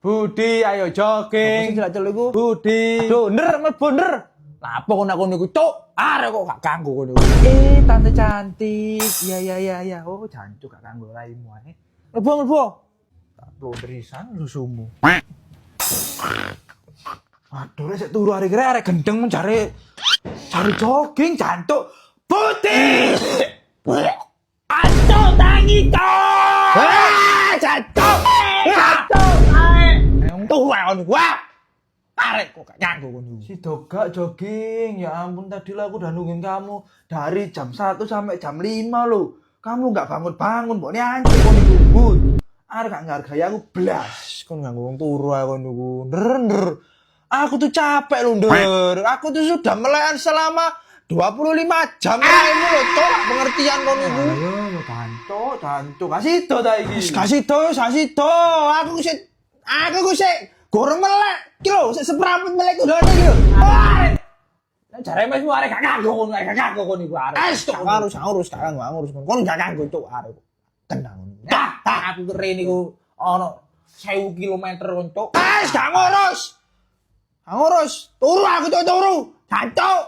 Budi ayo jogging. Jelak-jelak iku. Budi. Aduh, bener. Lah apa kok niku, Cuk? Arek kok gak ganggu kono. Tante cantik. Iya. Oh, jancuk gak kanggo raimu ae. Mlebu. Tak plondrisan susumu. Aduh, rek turu arek arek gendeng mencari cari jogging jancuk. Budi. Aduh, tangi Cuk. Jancuk. Ae. Tuh wae wah. Arek kok gak ganggu kono. Si Doga jogging, ya ampun tadi lah aku udah nungguin kamu dari jam 1 sampai jam 5 loh. Kamu nggak bangun-bangun, mbok ini anjir kok dikubut. Arek gak ngargai aku blas. Kon ganggu wong turu ae kono niku. Nder. Aku tuh capek lho, Nder. Aku tuh sudah melayan selama 25 jam raimu lho, Cuk. Pengertian kono niku. Ayo, tanto. Kasih do ta iki. Kasih do. Aku sik goreng melek. Ki lho, sik seprapat melek ku dene iki lho. Nek jare mes arek gak kanggo kono, gak kanggo kono iku arek. Cuk, ngurus kon gak kanggo Cuk arek. Tenang ngono. Aku keren niku ana 1000 kilometer kon Cuk. Gak ngurus. Turu aku Cuk, turu. Jancuk.